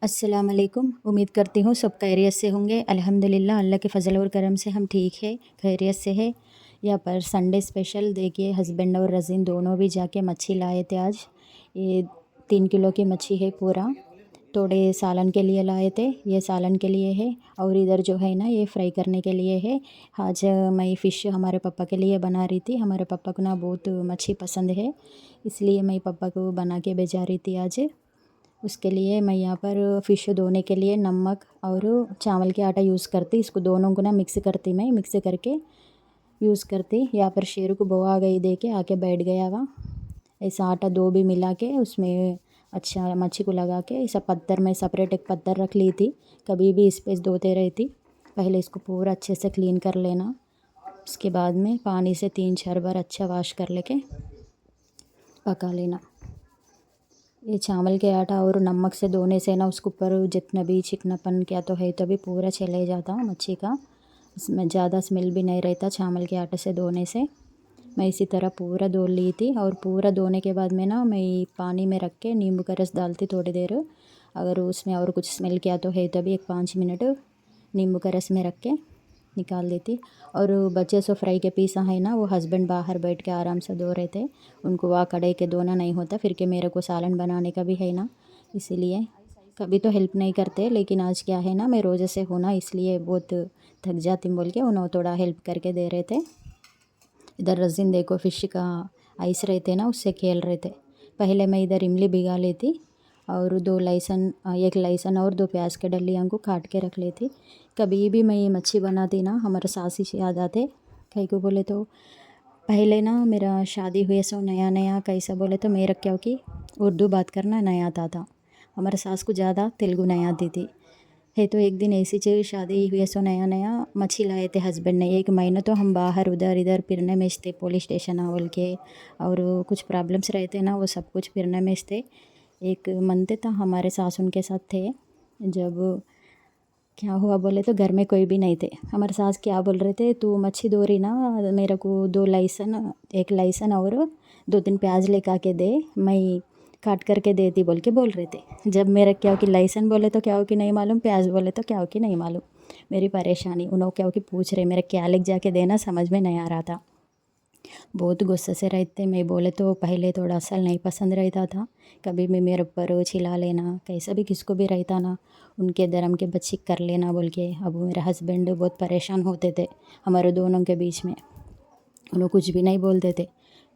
अस्सलाम वालेकुम। उम्मीद करती हूँ सब खैरियत से होंगे। अल्हम्दुलिल्लाह अल्लाह के फ़ज़ल और करम से हम ठीक है, खैरियत से है। यहाँ पर संडे स्पेशल देखिए, हस्बैंड और रज़ीन दोनों भी जाके मच्छी लाए थे आज। ये 3 किलो की मच्छी है पूरा। थोड़े सालन के लिए लाए थे, ये सालन के लिए है। और इधर जो है ना, ये फ्राई करने के लिए है। आज मैं फ़िश हमारे पापा के लिए बना रही थी। हमारे पापा को ना बहुत मच्छी पसंद है, इसलिए मैं पापा को बना के भेजा रही थी आज। उसके लिए मैं यहाँ पर फ़िश धोने के लिए नमक और चावल के आटा यूज़ करती। इसको दोनों को ना मिक्स करती, मैं मिक्स करके यूज़ करती। यहाँ पर शेरू को बवा गई दे के आके बैठ गया वहाँ। ऐसा आटा दो भी मिला के उसमें अच्छा मच्छी को लगा के ऐसा पत्थर में सेपरेट एक पत्थर रख ली थी। कभी भी इस पे धोते रहती। पहले इसको पूरा अच्छे से क्लीन कर लेना। उसके बाद में पानी से 3-4 बार अच्छा वॉश कर लेके पका लेना। ये चावल के आटा और नमक से धोने से ना उसके ऊपर जितना भी चिकनापन क्या तो है तो भी पूरा चले जाता मच्छी का। इसमें ज़्यादा स्मेल भी नहीं रहता चावल के आटे से धोने से। मैं इसी तरह पूरा धो ली थी और पूरा धोने के बाद में ना मैं पानी में रख के नींबू का रस डालती थोड़ी देर। अगर उसमें और कुछ स्मेल किया तो है तो भी एक 5 मिनट नींबू का रस में रख के निकाल देती। और बचे सो फ्राई के पीसा है ना, वो हस्बैंड बाहर बैठ के आराम से धो रहे थे। उनको वहाँ कढ़ाई के धोना नहीं होता, फिर के मेरे को सालन बनाने का भी है ना, इसीलिए कभी तो हेल्प नहीं करते। लेकिन आज क्या है ना, मैं रोज़े से हूँ ना, इसलिए बहुत थक जाती बोल के उन्होंने थोड़ा हेल्प करके दे रहे थे। इधर रज़ीन देखो फ़िश का आइस रहते ना, उससे खेल रहे थे। पहले मैं इधर इमली भिगा लेती और 2 लहसुन, 1 लहसुन और 2 प्याज के डलियाँ को काट के रख लेती। कभी भी मैं ये मच्छी बनाती ना, हमारे सास ही याद आते। कहीं को बोले तो पहले ना मेरा शादी हुए सो नया नया कैसा बोले तो मेरा क्या कि उर्दू बात करना नहीं आता था। हमारे सास को ज़्यादा तेलुगु नहीं आती थी। है तो एक दिन ऐसी चीज़ शादी हुई सो नया नया मच्छी लाए थे हस्बैंड ने। 1 महीना तो हम बाहर उधर इधर फिरने में थे, पुलिस स्टेशन बोल के और कुछ प्रॉब्लम्स रहते ना, वो सब कुछ फिरने में थे। एक मंथ था हमारे सास उनके साथ थे। जब क्या हुआ बोले तो घर में कोई भी नहीं थे। हमारे सास क्या बोल रहे थे, तू मच्छी धो रही ना, मेरे को 2 लहसुन, 1 लहसुन और 2-3 प्याज लेकर आके दे, मैं काट करके देती बोल के बोल रहे थे। जब मेरा क्या हो कि लहसुन बोले तो क्या हो कि नहीं मालूम, प्याज बोले तो क्या हो कि नहीं मालूम। मेरी परेशानी उन्होंने क्या हो कि पूछ रहे, मेरा क्या लिख जाके देना समझ में नहीं आ रहा था। बहुत गुस्से से रहते। मैं बोले तो पहले थोड़ा असल नहीं पसंद रहता था, कभी भी मेरे ऊपर चिल्ला लेना, कैसा भी किसको भी रहता ना, उनके धर्म के बच्चे कर लेना बोल के। अब मेरे हस्बैंड बहुत परेशान होते थे हमारे दोनों के बीच में। उन्होंने कुछ भी नहीं बोलते थे।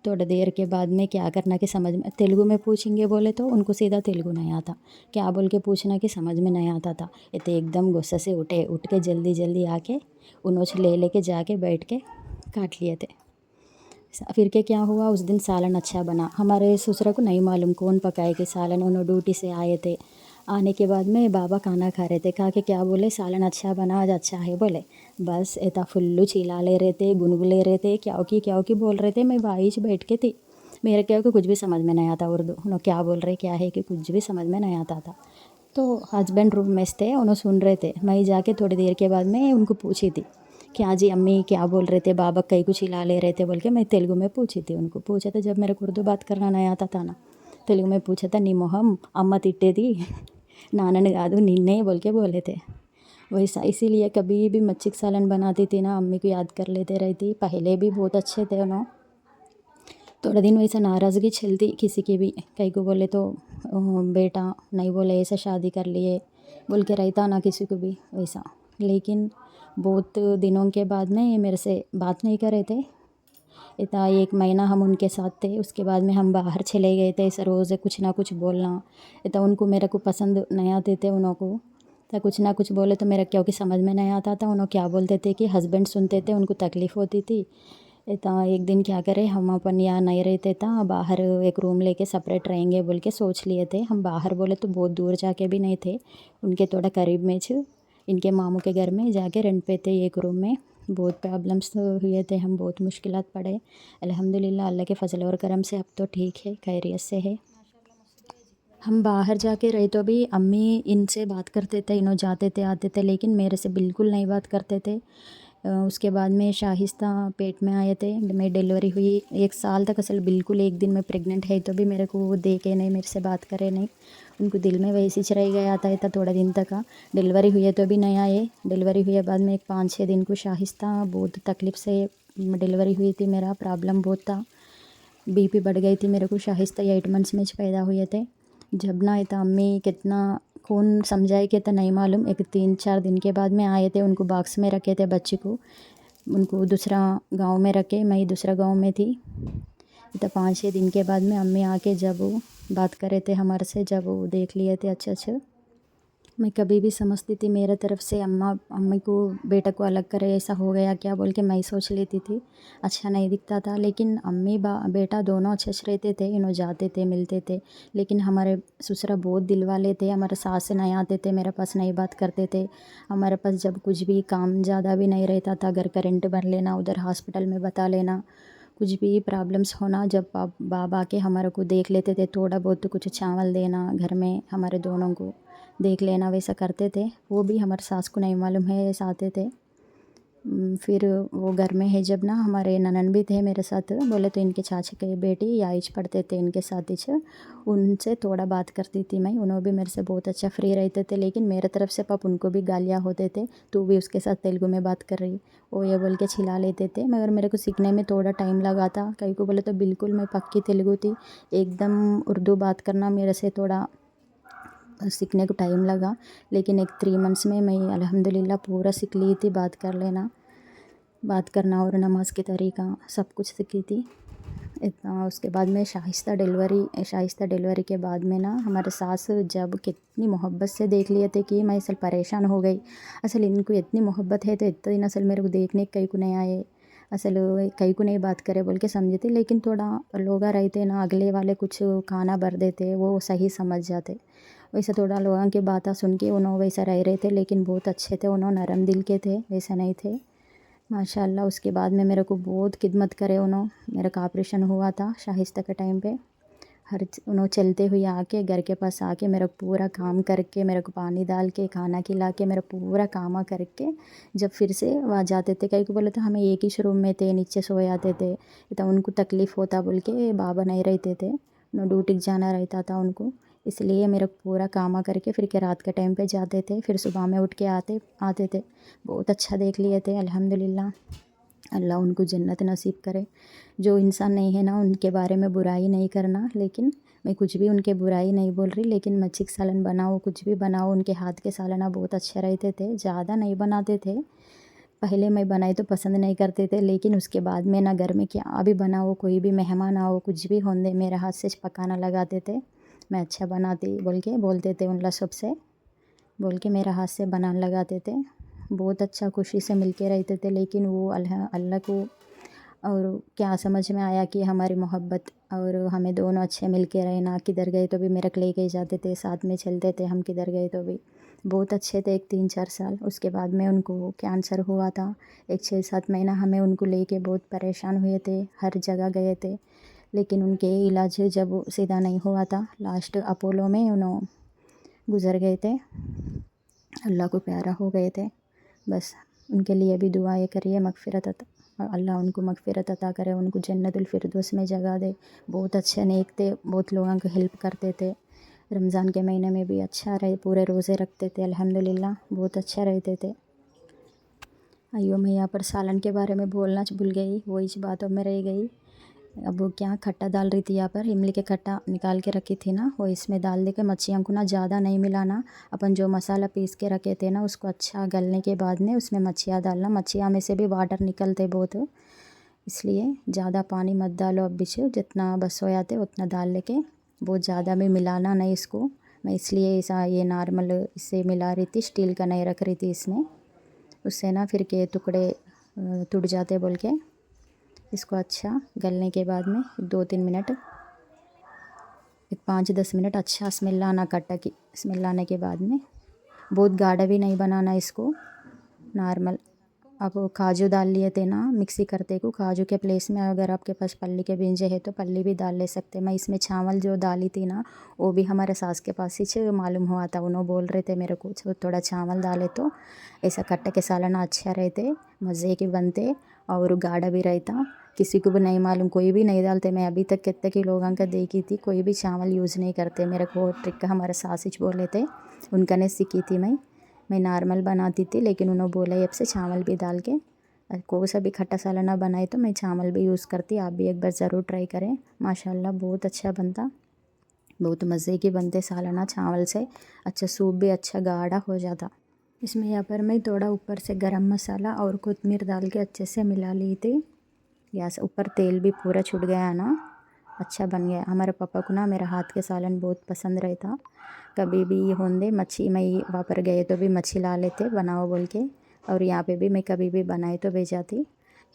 थोड़ी देर के बाद में क्या करना कि समझ में तेलुगु में पूछेंगे बोले तो उनको सीधा तेलुगु नहीं आता, क्या बोल के पूछना कि समझ में नहीं आता था। ये तो एकदम गुस्से से उठ के जल्दी जल्दी आके उन्होंने ले लेके जाके बैठ के काट लिए थे। फिर के क्या हुआ, उस दिन सालन अच्छा बना। हमारे ससुर को नहीं मालूम कौन पकाए कि सालन, उन्होंने ड्यूटी से आए थे। आने के बाद में बाबा खाना खा रहे थे, कहा कि क्या बोले सालन अच्छा बना, आज अच्छा है बोले। बस इतना फुल्लू चिल्ला ले रहे थे, गुनगुले रहे थे, क्या की बोल रहे थे। मैं बाईच बैठ के थी, मेरे क्या कि कुछ भी समझ में नहीं आता उर्दू। उन्होंने क्या बोल रहे क्या है कि कुछ भी समझ में नहीं आता था। तो हस्बैंड रूम में थे, उन्होंने सुन रहे थे। मैं जाके थोड़ी देर के बाद में उनको पूछी थी, क्या जी अम्मी क्या बोल रहे थे, बाबा कहीं कुछ हिला ले रहे थे बोल के। मैं तेलुगु में पूछी थी उनको, पूछा था जब मेरे को उर्दू बात करना नहीं आता था ना, तेलुगु में पूछा था, नी मोहम अम्मा तिट्टेदी नानन कादू निन्ने बोल के बोले थे। वैसा इसीलिए कभी भी मच्छी का सालन बनाती थी ना, अम्मी को याद कर लेते रहती। पहले भी बहुत अच्छे थे उन्होंने। थोड़ा दिन वैसा नाराज़गी चलती किसी की भी, कहीं को बोले तो बेटा नहीं बोले ऐसा शादी कर लिए बोल के रहता ना किसी को भी वैसा। लेकिन बहुत दिनों के बाद में ये मेरे से बात नहीं कर रहे थे। इतना 1 महीना हम उनके साथ थे, उसके बाद में हम बाहर चले गए थे। ऐसा रोज़ कुछ ना कुछ बोलना, इतना उनको मेरे को पसंद नहीं आते थे उन्हों को। तो कुछ ना कुछ बोले तो मेरा क्योंकि समझ में नहीं आता था। उन्होंने क्या बोलते थे कि हस्बैंड सुनते थे, उनको तकलीफ़ होती थी। इतना एक दिन क्या करे, हम अपन यहाँ नहीं रहते था, बाहर एक रूम लेके सेपरेट रहेंगे बोल के सोच लिए थे। हम बाहर बोले तो बहुत दूर जाके भी नहीं थे, उनके थोड़ा करीब में इनके मामू के घर में जाके रेंट पे थे एक रूम में। बहुत प्रॉब्लम्स तो हुए थे, हम बहुत मुश्किलात पड़े। अल्हम्दुलिल्लाह अल्लाह के फजल और करम से अब तो ठीक है, खैरियत से है। हम बाहर जाके रहे तो भी अम्मी इनसे बात करते थे, इन्हों जाते थे आते थे, लेकिन मेरे से बिल्कुल नहीं बात करते थे। उसके बाद में शाहिस्ता पेट में आए थे, मैं डिलीवरी हुई 1 साल तक असल बिल्कुल एक दिन मैं प्रेग्नेंट है तो भी मेरे को वो देखे नहीं, मेरे से बात करे नहीं, उनको दिल में वैसे ही रह गया था थोड़ा दिन तक का। डिलीवरी हुई है तो भी नहीं आए। डिलीवरी हुए बाद में एक 5-6 दिन को शाहिस्ता बहुत तकलीफ़ से डिलीवरी हुई थी, मेरा प्रॉब्लम बहुत था, बीपी बढ़ गई थी मेरे को। शाहिस्ता 8 मंथ्स में पैदा हुए थे। जब ना तो अम्मी कितना कौन समझाए कि तो नहीं मालूम, एक 3-4 दिन के बाद में आए थे, उनको बॉक्स में रखे थे बच्चे को, उनको दूसरा गांव में रखे, मैं दूसरा गांव में थी। तो 5-6 दिन के बाद में अम्मी आके जब वो बात कर रहे थे हमारे से, जब वो देख लिए थे अच्छे, मैं कभी भी समझती थी मेरे तरफ से अम्मी को बेटा को अलग करे ऐसा हो गया क्या बोल के मैं सोच लेती थी, अच्छा नहीं दिखता था। लेकिन अम्मी बेटा दोनों अच्छे से रहते थे, इन्हों जाते थे मिलते थे। लेकिन हमारे ससुरा बहुत दिल वाले थे, हमारे सास से नहीं आते थे, मेरे पास नहीं बात करते थे। हमारे पास जब कुछ भी काम ज़्यादा भी नहीं रहता था, घर का रेंट भर लेना, उधर हॉस्पिटल में बता लेना, कुछ भी प्रॉब्लम्स होना, जब बाबा के हमारे को देख लेते थे, थोड़ा बहुत तो कुछ चावल देना घर में हमारे दोनों को देख लेना, वैसा करते थे। वो भी हमारे सास को नहीं मालूम है ऐसा आते थे। फिर वो घर में है जब ना, हमारे ननन भी थे मेरे साथ, बोले तो इनके चाचा के बेटी याइच पढ़ते थे इनके साथ ही, उनसे थोड़ा बात करती थी मैं, उन्होंने भी मेरे से बहुत अच्छा फ्री रहते थे। लेकिन मेरे तरफ से पाप उनको भी गालियाँ होते थे, तू भी उसके साथ तेलुगु में बात कर रही, वो ये बोल के छिला लेते थे। मगर मेरे को सीखने में थोड़ा टाइम लगा था, कहीं को बोले तो बिल्कुल मैं पक्की तेलुगु थी, एकदम उर्दू बात करना मेरे से थोड़ा सीखने को टाइम लगा। लेकिन एक 3 मंथ्स में मैं अल्हम्दुलिल्लाह पूरा सीख ली थी, बात कर लेना, बात करना और नमाज़ के तरीका सब कुछ सीखी थी इतना। उसके बाद में शाइस्ता डिलीवरी के बाद में ना, हमारे सास जब कितनी मोहब्बत से देख लिए थे कि मैं असल परेशान हो गई। असल इनको इतनी मोहब्बत है तो इतना दिन असल मेरे को देखने कहीं को नहीं आए, असल कहीं को नहीं बात करे बोल के समझे थे। लेकिन थोड़ा लोग रहते ना, अगले वाले कुछ खाना भर देते, वो सही समझ जाते। वैसे थोड़ा लोगों की बातें सुन के उन्होंने वैसा रह रहे थे, लेकिन बहुत अच्छे थे, उन्होंने नरम दिल के थे, वैसा नहीं थे माशाल्लाह। उसके बाद में मेरे को बहुत खिदमत करे उन्होंने। मेरा का ऑपरेशन हुआ था शाहिस्ता के टाइम पे, उन्होंने चलते हुए आके घर के पास आके मेरा पूरा काम करके, मेरे को पानी डाल के खाना खिला के, मेरा पूरा काम करके जब फिर से वहाँ जाते थे, कहीं को बोले तो हमें एक ही रूम में थे, नीचे सो जाते थे, तो उनको तकलीफ़ होता बोल के बाबा नहीं रहते थे, ड्यूटी जाना रहता था उनको, इसलिए मेरा पूरा काम करके फिर के रात के टाइम पे जाते थे, फिर सुबह में उठ के आते थे। बहुत अच्छा देख लिए थे अल्हम्दुलिल्लाह। अल्लाह उनको जन्नत नसीब करे। जो इंसान नहीं है ना, उनके बारे में बुराई नहीं करना, लेकिन मैं कुछ भी उनके बुराई नहीं बोल रही। लेकिन मच्छी का सालन बनाओ, कुछ भी बनाओ, उनके हाथ के सालन बहुत अच्छे रहते थे, ज़्यादा नहीं बनाते थे। पहले मैं बनाई तो पसंद नहीं करते थे, लेकिन उसके बाद में ना, घर में क्या भी बनाओ, कोई भी मेहमान आओ, कुछ भी होने मेरे हाथ से पकाना लगाते थे, मैं अच्छा बनाती बोल के बोलते थे उन सबसे, बोल के मेरा हाथ से बनाने लगाते थे। बहुत अच्छा खुशी से मिल के रहते थे। लेकिन वो अल्लाह को और क्या समझ में आया कि हमारी मोहब्बत और हमें दोनों अच्छे मिल के रहना, किधर गए तो भी मेरे को लेके जाते थे, साथ में चलते थे हम, किधर गए तो भी बहुत अच्छे थे। एक 3-4 साल उसके बाद में उनको कैंसर हुआ था, एक 6-7 महीना हमें उनको लेके बहुत परेशान हुए थे, हर जगह गए थे। लेकिन उनके इलाज जब सीधा नहीं हुआ था, लास्ट अपोलो में उन्होंने गुज़र गए थे, अल्लाह को प्यारा हो गए थे। बस उनके लिए भी दुआएं करिए, मगफ़िरत अल्लाह उनको मगफ़िरत अता करे, उनको जन्नतुल फिरदौस में जगह दे। बहुत अच्छे नेक थे, बहुत लोगों को हेल्प करते थे। रमज़ान के महीने में भी अच्छा रहे, पूरे रोज़े रखते थे अल्हम्दुलिल्लाह, बहुत अच्छा रहते थे। अयो मैं यहाँ पर सालन के बारे में बोलना भूल गई, वो इस बातों में रह गई। अब वो क्या खट्टा डाल रही थी, यहाँ पर इमली के खट्टा निकाल के रखी थी ना, वो इसमें डाल दे के मच्छियों को ना ज़्यादा नहीं मिलाना। अपन जो मसाला पीस के रखे थे ना, उसको अच्छा गलने के बाद में उसमें मच्छियाँ डालना, मच्छियाँ में से भी वाटर निकलते बहुत, इसलिए ज़्यादा पानी मत डालो। अब बीच जितना बस हो जाते उतना डाल लेके, बहुत ज़्यादा भी मिलाना नहीं इसको। मैं इसलिए ऐसा ये नॉर्मल इससे मिला रही थी, स्टील का नहीं रख रही थी इसमें, उससे ना फिर के टुकड़े टूट जाते बोल के। इसको अच्छा गलने के बाद में 2-3 मिनट, एक 5-10 मिनट अच्छा स्मेल आना, कट्टा की स्मेल आने के बाद में, बहुत गाढ़ा भी नहीं बनाना इसको, नॉर्मल अब काजू डाल लिए थे ना मिक्सी करते को, काजू के प्लेस में अगर आपके पास पल्ली के बीजे है तो पल्ली भी डाल ले सकते। मैं इसमें चावल जो डाली थी ना वो भी हमारे सास के पास ही मालूम हुआ था, उन्होंने बोल रहे थे मेरे को थोड़ा चावल डाले तो ऐसा कट्टे के सालन अच्छा रहते, मज़े के बनते और गाढ़ा भी रहता। किसी को भी नहीं मालूम, कोई भी नहीं डालते। मैं अभी तक कितने के लोगों का देखी थी, कोई भी चावल यूज़ नहीं करते। मेरे को ट्रिक हमारे सास ही बोले थे, उनका ने सीखी थी मैं नॉर्मल बनाती थी, लेकिन उन्होंने बोला अब से चावल भी डाल के कोई सा भी खट्टा सालन बनाए तो मैं चावल भी यूज़ करती। आप भी एक बार ज़रूर ट्राई करें, माशाल्लाह बहुत अच्छा बनता, बहुत मज़े की बनते सालाना चावल से। अच्छा सूप भी अच्छा गाढ़ा हो जाता। इसमें यहाँ पर मैं थोड़ा ऊपर से गरम मसाला और कोतमीर डाल के अच्छे से मिला ली थी। गैस ऊपर तेल भी पूरा छूट गया ना, अच्छा बन गया। हमारे पापा को ना मेरा हाथ के सालन बहुत पसंद रहता। कभी भी होंदे मच्छी मैं वहाँ पर गए तो भी मच्छी ला लेते बनाओ बोल के, और यहाँ पे भी मैं कभी भी बनाए तो भेजाती।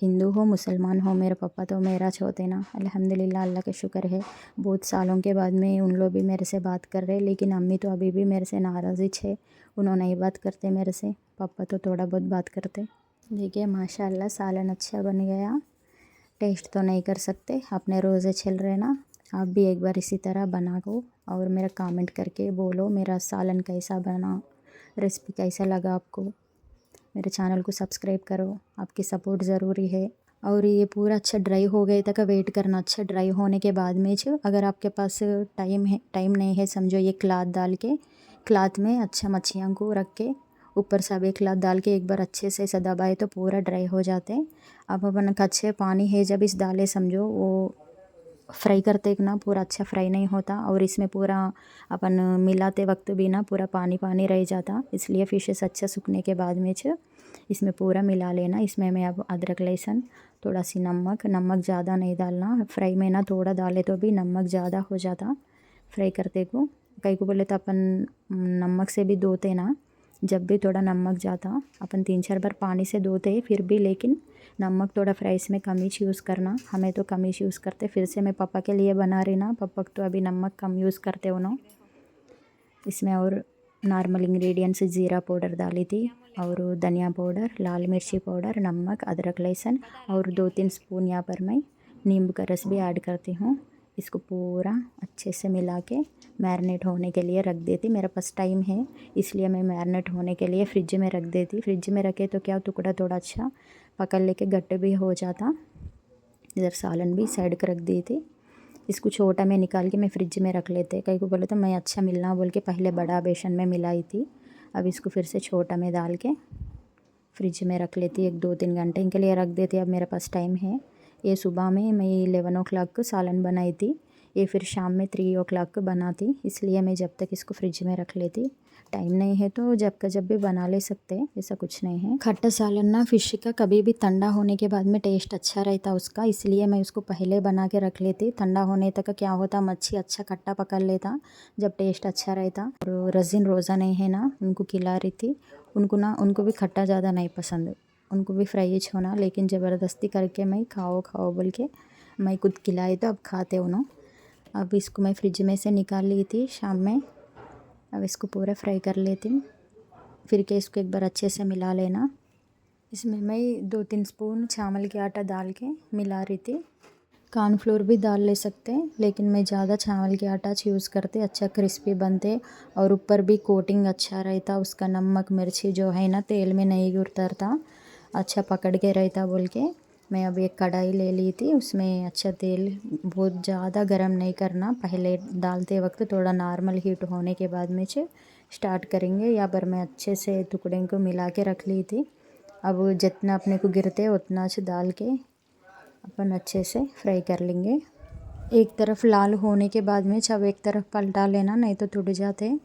हिंदू हो मुसलमान हो, मेरे पापा तो मेरा होते ना, अल्हम्दुलिल्लाह अल्लाह का शुक्र है। बहुत सालों के बाद में उन लोग भी मेरे से बात कर रहे, लेकिन अम्मी तो अभी भी मेरे से नाराज़ ही है, उन्होंने नहीं बात करते मेरे से। पापा तो थोड़ा बहुत बात करते। देखिए माशाल्लाह सालन अच्छा बन गया। टेस्ट तो नहीं कर सकते, अपने रोज़े चल रहे ना, आप भी एक बार इसी तरह बना को और मेरा कमेंट करके बोलो मेरा सालन कैसा बना, रेसिपी कैसा लगा आपको। मेरे चैनल को सब्सक्राइब करो, आपकी सपोर्ट ज़रूरी है। और ये पूरा अच्छा ड्राई हो गए तक वेट करना। अच्छा ड्राई होने के बाद में अगर आपके पास टाइम नहीं है समझो, ये क्लॉथ डाल के क्लॉथ में अच्छा मच्छियों को रख के ऊपर सब एक क्लॉथ डाल के एक बार अच्छे से दबाए तो पूरा ड्राई हो जाते। अब अपन कच्चे पानी है जब इस डाले समझो वो फ्राई करते एक ना पूरा अच्छा फ्राई नहीं होता, और इसमें पूरा अपन मिलाते वक्त भी ना पूरा पानी पानी रह जाता। इसलिए फिशेस अच्छा सूखने के बाद में इसमें पूरा मिला लेना। इसमें मैं अब अदरक लहसुन थोड़ा सी नमक ज़्यादा नहीं डालना, फ्राई में ना थोड़ा डाले तो भी नमक ज़्यादा हो जाता फ्राई करते को। कई को बोले तो अपन नमक से भी धोते ना, जब भी थोड़ा नमक जाता अपन 3-4 बार पानी से धोते फिर भी, लेकिन नमक थोड़ा फ्राइस में कम ही यूज़ करना। हमें तो कम ही यूज़ करते। फिर से मैं पापा के लिए बना रही ना, पापा तो अभी नमक कम यूज़ करते हो ना। इसमें और नॉर्मल इंग्रेडिएंट्स ज़ीरा पाउडर डाली थी और धनिया पाउडर, लाल मिर्ची पाउडर, नमक, अदरक लहसुन और 2-3 स्पून यहाँ पर मैं नींबू का रस भी ऐड करती हूँ। इसको पूरा अच्छे से मिला के मैरिनेट होने के लिए रख देती। मेरे पास टाइम है इसलिए मैं मैरिनेट होने के लिए फ्रिज में रख देती। फ्रिज में रखे तो क्या टुकड़ा थोड़ा अच्छा पकड़ लेके गट्टे भी हो जाता। इधर सालन भी साइड कर रख दी थी। इसको छोटा में निकाल के मैं फ्रिज में रख लेते। कई को बोले तो मैं अच्छा मिलना बोल के पहले बड़ा बेसन में मिलाई थी, अब इसको फिर से छोटा में डाल के फ्रिज में रख लेती। 1-2-3 घंटे के लिए रख देती। अब मेरे पास टाइम है। ये सुबह में मैं 11 o'clock को सालन बनाई थी, ये फिर शाम में 3 o'clock को बनाती, इसलिए मैं जब तक इसको फ्रिज में रख लेती। टाइम नहीं है तो जब का जब भी बना ले सकते हैं, ऐसा कुछ नहीं है। खट्टा सालन ना फ़िश का कभी भी ठंडा होने के बाद में टेस्ट अच्छा रहता उसका, इसलिए मैं उसको पहले बना के रख लेती। ठंडा होने तक क्या होता मच्छी अच्छा खट्टा पकड़ लेता, जब टेस्ट अच्छा रहता। और रज़ीन रोज़ा नहीं है ना, उनको खिला रही थी। उनको भी खट्टा ज़्यादा नहीं पसंद, उनको भी फ्राई होना, लेकिन ज़बरदस्ती करके मैं खाओ खाओ बोल के मैं खुद खिलाई तो अब खाते उन्होंने। अब इसको मैं फ्रिज में से निकाल ली थी शाम में। अब इसको पूरा फ्राई कर लेती हूँ, फिर के इसको एक बार अच्छे से मिला लेना। इसमें मैं 2-3 स्पून चावल के आटा डाल के मिला रही थी। कॉर्नफ्लोर भी डाल ले सकते हैं, लेकिन मैं ज़्यादा चावल के आटा यूज़ करते, अच्छा क्रिस्पी बनते और ऊपर भी कोटिंग अच्छा रहता उसका। नमक मिर्ची जो है ना तेल में नहीं उतरता, अच्छा पकड़ के रहता बोल के मैं अब एक कढ़ाई ले ली थी। उसमें अच्छा तेल बहुत ज़्यादा गर्म नहीं करना, पहले डालते वक्त थोड़ा नॉर्मल हीट होने के बाद में स्टार्ट करेंगे। यहाँ पर मैं अच्छे से टुकड़े को मिला के रख ली थी। अब जितना अपने को गिरते उतना डाल के अपन अच्छे से फ्राई कर लेंगे। एक तरफ लाल होने के बाद में जब एक तरफ पलटा लेना, नहीं तो टूट जाते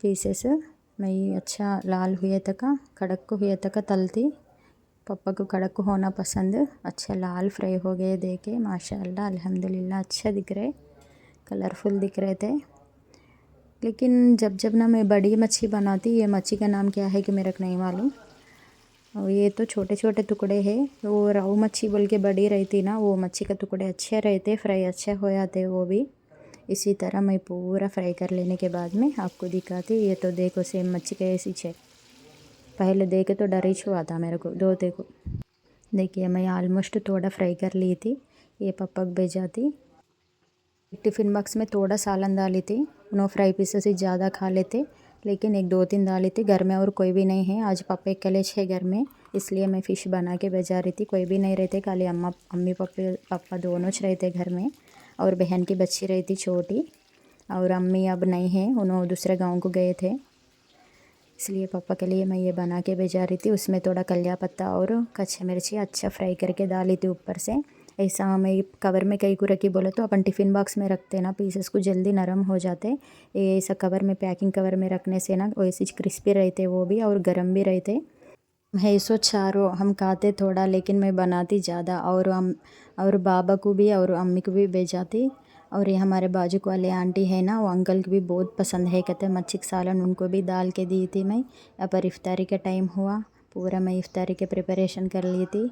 पीसेस। मैं अच्छा लाल हुए तक कड़क हुए तक तलती। पापा को कड़क होना पसंद। अच्छा लाल फ्राई हो गए देखे माशाल्लाह अल्हम्दुलिल्लाह, अच्छा दिख रहे, कलरफुल दिख रहे थे। लेकिन जब जब ना मैं बड़ी मच्छी बनाती, ये मच्छी का नाम क्या है कि मेरे को नहीं मालूम, और ये तो छोटे छोटे टुकड़े हैं। वो रोहू मच्छी बोल के बड़ी रहती ना, वो मच्छी का टुकड़े अच्छे रहते, फ्राई अच्छे हो जाते वो भी। इसी तरह मैं पूरा फ्राई कर लेने के बाद में आपको दिखाती। ये तो देखो सेम मच्छी का ऐसी है। पहले देखे तो डर ही छुआ था मेरे को धोते को। देखिए मैं ऑलमोस्ट थोड़ा फ्राई कर ली थी, ये पापा को भेजा थी। टिफ़िन बॉक्स में थोड़ा सालन डाली थी, उन्होंने फ्राई पीसेस ही ज़्यादा खा लेते, लेकिन 1-2-3 डाली थी। घर में और कोई भी नहीं है, आज पापा अकेले है घर में, इसलिए मैं फ़िश बना के भेजा रही थी। कोई भी नहीं रहते, खाली अम्मी पापा दोनों रहते घर में, और बहन की बच्ची रही थी छोटी, और अम्मी अब नहीं है, उन्होंने दूसरे गाँव को गए थे, इसलिए पापा के लिए मैं ये बना के भेजा रही थी। उसमें थोड़ा कलिया पत्ता और कच्ची मिर्ची अच्छा फ्राई करके डाली थी ऊपर से। ऐसा हमें कवर में कई को रखी बोले तो अपन टिफ़िन बॉक्स में रखते ना, पीसेस को जल्दी नरम हो जाते। ये ऐसा कवर में पैकिंग कवर में रखने से ना वैसे क्रिस्पी रहते वो भी, और गर्म भी रहते। है सो चारों हम खाते थोड़ा, लेकिन मैं बनाती ज़्यादा, और बाबा को भी और अम्मी को भी भेजाती। और ये हमारे बाजू वाले आंटी है ना, वो अंकल को भी बहुत पसंद है, कहते हैं मच्छी का सालन, उनको भी डाल के दी थी मैं। यहाँ पर इफ्तारी का टाइम हुआ, पूरा मैं इफ्तारी के प्रिपरेशन कर ली थी।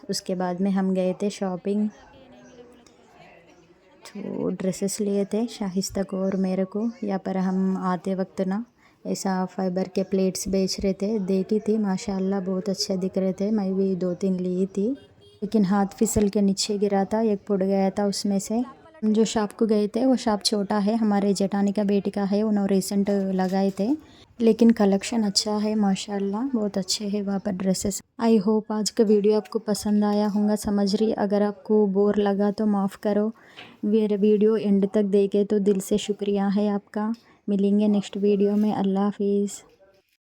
उसके बाद में हम गए थे शॉपिंग, तो ड्रेसेस लिए थे शाहिस्ता को और मेरे को। यहाँ पर हम आते वक्त ना ऐसा फाइबर के प्लेट्स बेच रहे थे, देखी थी माशाल्लाह बहुत अच्छे दिख रहे थे, मैं भी 2-3 ली थी, लेकिन हाथ फिसल के नीचे गिरा था, एक फुट गया था उसमें से। जो शॉप को गए थे वो शॉप छोटा है, हमारे जेठानी का बेटी का है, उन्होंने रिसेंट लगाए थे, लेकिन कलेक्शन अच्छा है माशाल्लाह, बहुत अच्छे हैं वहाँ पर ड्रेसेस। आई होप आज का वीडियो आपको पसंद आया होगा, समझ रही। अगर आपको बोर लगा तो माफ़ करो, मेरे वीडियो एंड तक देखे तो दिल से शुक्रिया है आपका। मिलेंगे नेक्स्ट वीडियो में, अल्लाह हाफिज़।